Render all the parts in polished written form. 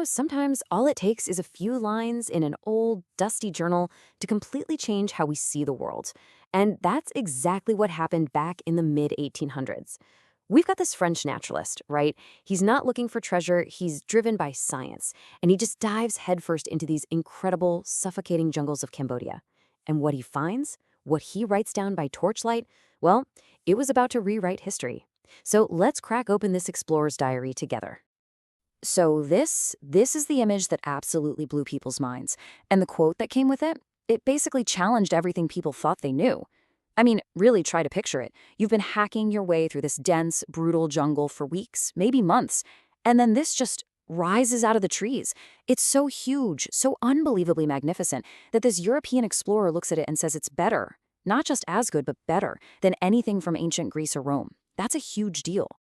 Sometimes all it takes is a few lines in an old, dusty journal to completely change how we see the world. And that's exactly what happened back in the mid 1800s. We've got this French naturalist, right? He's not looking for treasure, he's driven by science. And he just dives headfirst into these incredible, suffocating jungles of Cambodia. And what he finds, what he writes down by torchlight, well, it was about to rewrite history. So let's crack open this explorer's diary together. So this is the image that absolutely blew people's minds. And the quote that came with it basically challenged everything people thought they knew. I mean, really try to picture it. You've been hacking your way through this dense, brutal jungle for weeks, maybe months, and then this just rises out of the trees. It's so huge, so unbelievably magnificent, that this European explorer looks at it and says it's better, not just as good, but better, than anything from ancient Greece or Rome. That's a huge deal.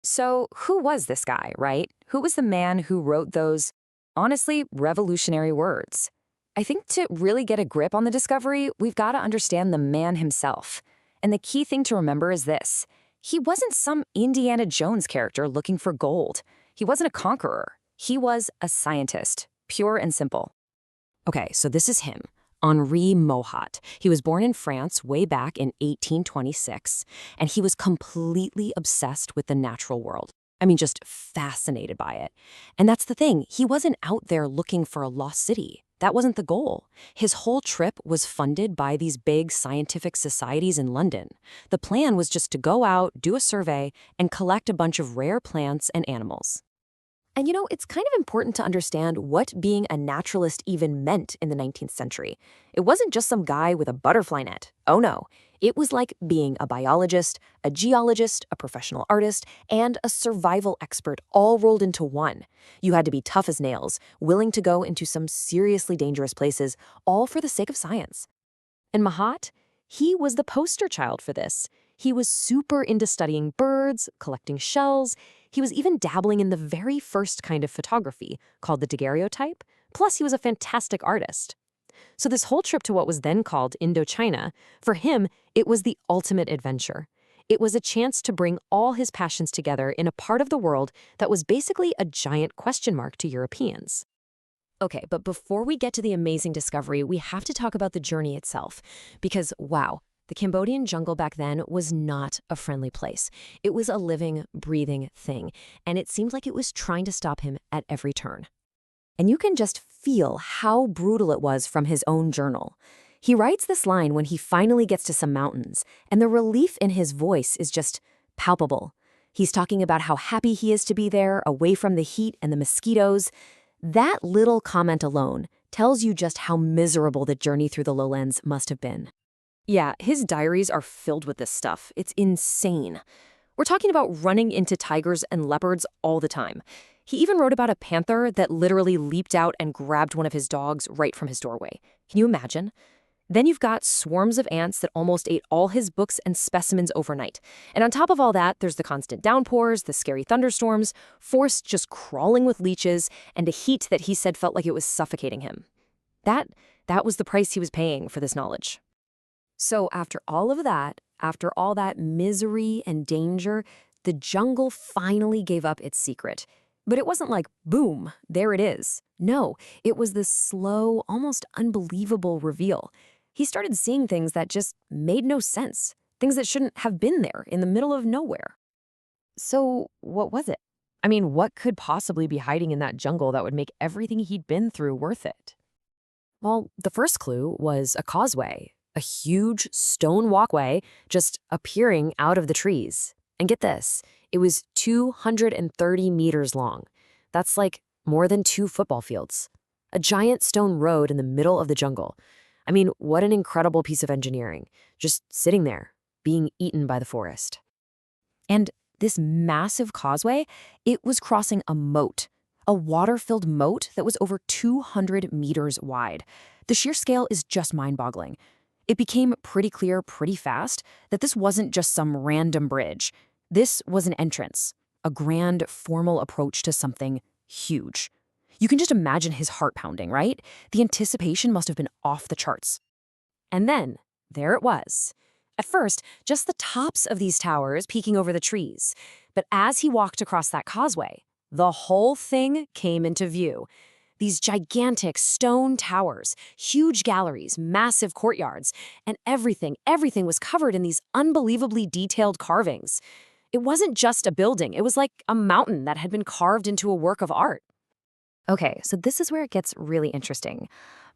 So, who was this guy, right? Who was the man who wrote those, honestly, revolutionary words? I think to really get a grip on the discovery, we've got to understand the man himself. And the key thing to remember is this. He wasn't some Indiana Jones character looking for gold. He wasn't a conqueror. He was a scientist, pure and simple. Okay, so this is him, Henri Mouhot. He was born in France way back in 1826, and he was completely obsessed with the natural world. I mean, just fascinated by it. And that's the thing, he wasn't out there looking for a lost city. That wasn't the goal. His whole trip was funded by these big scientific societies in London. The plan was just to go out, do a survey, and collect a bunch of rare plants and animals. And it's kind of important to understand what being a naturalist even meant in the 19th century. It wasn't just some guy with a butterfly net. Oh no. It was like being a biologist, a geologist, a professional artist, and a survival expert all rolled into one. You had to be tough as nails, willing to go into some seriously dangerous places, all for the sake of science. And Mahat, he was the poster child for this. He was super into studying birds, collecting shells. He was even dabbling in the very first kind of photography, called the daguerreotype. Plus, he was a fantastic artist. So this whole trip to what was then called Indochina, for him, it was the ultimate adventure. It was a chance to bring all his passions together in a part of the world that was basically a giant question mark to Europeans. Okay, but before we get to the amazing discovery, we have to talk about the journey itself. Because, wow, the Cambodian jungle back then was not a friendly place. It was a living, breathing thing, and it seemed like it was trying to stop him at every turn. And you can just feel how brutal it was from his own journal. He writes this line when he finally gets to some mountains, and the relief in his voice is just palpable. He's talking about how happy he is to be there, away from the heat and the mosquitoes. That little comment alone tells you just how miserable the journey through the lowlands must have been. Yeah, his diaries are filled with this stuff. It's insane. We're talking about running into tigers and leopards all the time. He even wrote about a panther that literally leaped out and grabbed one of his dogs right from his doorway. Can you imagine? Then you've got swarms of ants that almost ate all his books and specimens overnight. And on top of all that, there's the constant downpours, the scary thunderstorms, forests just crawling with leeches, and a heat that he said felt like it was suffocating him. That was the price he was paying for this knowledge. So after all of that, after all that misery and danger, the jungle finally gave up its secret. But it wasn't like, boom, there it is. No, it was this slow, almost unbelievable reveal. He started seeing things that just made no sense, things that shouldn't have been there in the middle of nowhere. So what was it? I mean, what could possibly be hiding in that jungle that would make everything he'd been through worth it? Well, the first clue was a causeway, a huge stone walkway just appearing out of the trees. And get this, it was 230 meters long. That's like more than 2 football fields. A giant stone road in the middle of the jungle. I mean, what an incredible piece of engineering. Just sitting there, being eaten by the forest. And this massive causeway, it was crossing a moat. A water-filled moat that was over 200 meters wide. The sheer scale is just mind-boggling. It became pretty clear pretty fast that this wasn't just some random bridge. This was an entrance, a grand, formal approach to something huge. You can just imagine his heart pounding, right? The anticipation must have been off the charts. And then, there it was. At first, just the tops of these towers peeking over the trees. But as he walked across that causeway, the whole thing came into view. These gigantic stone towers, huge galleries, massive courtyards, and everything was covered in these unbelievably detailed carvings. It wasn't just a building, it was like a mountain that had been carved into a work of art. Okay, so this is where it gets really interesting.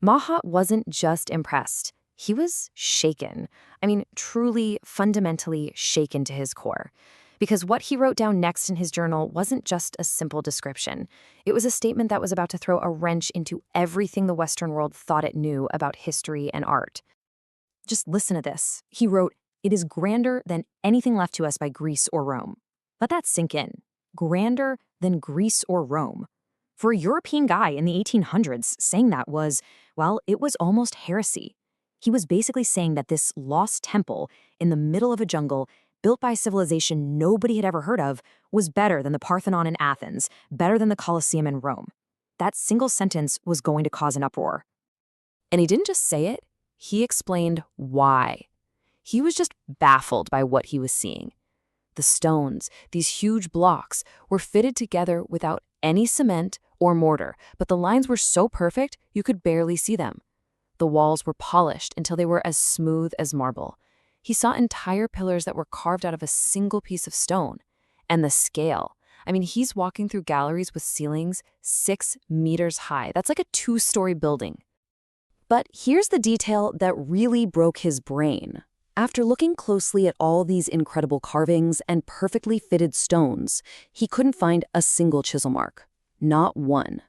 Mouhot wasn't just impressed. He was shaken. I mean, truly, fundamentally shaken to his core. Because what he wrote down next in his journal wasn't just a simple description. It was a statement that was about to throw a wrench into everything the Western world thought it knew about history and art. Just listen to this. He wrote, "It is grander than anything left to us by Greece or Rome." Let that sink in. Grander than Greece or Rome. For a European guy in the 1800s, saying that was, well, it was almost heresy. He was basically saying that this lost temple in the middle of a jungle, built by a civilization nobody had ever heard of, was better than the Parthenon in Athens, better than the Colosseum in Rome. That single sentence was going to cause an uproar. And he didn't just say it, he explained why. He was just baffled by what he was seeing. The stones, these huge blocks, were fitted together without any cement or mortar, but the lines were so perfect you could barely see them. The walls were polished until they were as smooth as marble. He saw entire pillars that were carved out of a single piece of stone. And the scale. I mean, he's walking through galleries with ceilings 6 meters high. That's like a 2-story building. But here's the detail that really broke his brain. After looking closely at all these incredible carvings and perfectly fitted stones, he couldn't find a single chisel mark. Not one.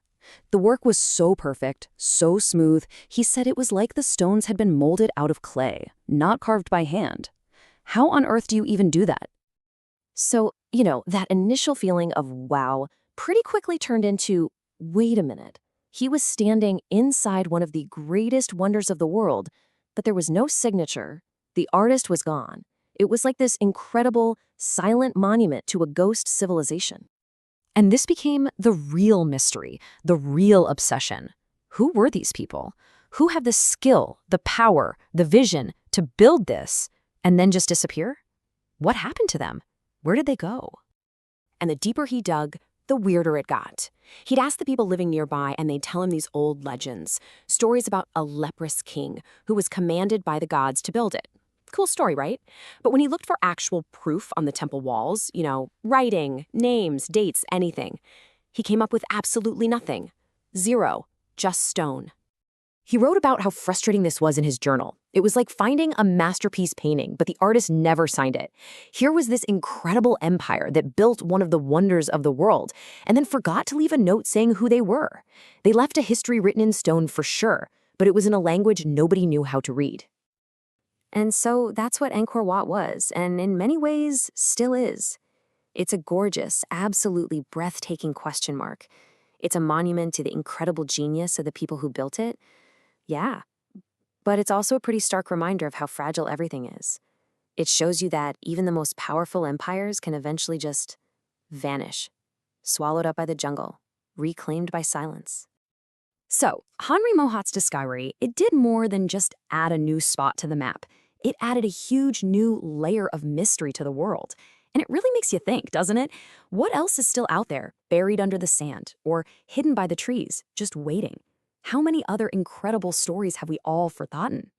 The work was so perfect, so smooth, he said it was like the stones had been molded out of clay, not carved by hand. How on earth do you even do that? So, that initial feeling of wow pretty quickly turned into, wait a minute. He was standing inside one of the greatest wonders of the world, but there was no signature. The artist was gone. It was like this incredible, silent monument to a ghost civilization. And this became the real mystery, the real obsession. Who were these people? Who had the skill, the power, the vision to build this and then just disappear? What happened to them? Where did they go? And the deeper he dug, the weirder it got. He'd ask the people living nearby, and they'd tell him these old legends, stories about a leprous king who was commanded by the gods to build it. Cool story, right? But when he looked for actual proof on the temple walls, writing, names, dates, anything, he came up with absolutely nothing. Zero. Just stone. He wrote about how frustrating this was in his journal. It was like finding a masterpiece painting, but the artist never signed it. Here was this incredible empire that built one of the wonders of the world, and then forgot to leave a note saying who they were. They left a history written in stone for sure, but it was in a language nobody knew how to read. And so that's what Angkor Wat was, and in many ways, still is. It's a gorgeous, absolutely breathtaking question mark. It's a monument to the incredible genius of the people who built it. Yeah, but it's also a pretty stark reminder of how fragile everything is. It shows you that even the most powerful empires can eventually just vanish, swallowed up by the jungle, reclaimed by silence. So, Henri Mouhot's discovery, it did more than just add a new spot to the map. It added a huge new layer of mystery to the world. And it really makes you think, doesn't it? What else is still out there, buried under the sand, or hidden by the trees, just waiting? How many other incredible stories have we all forgotten?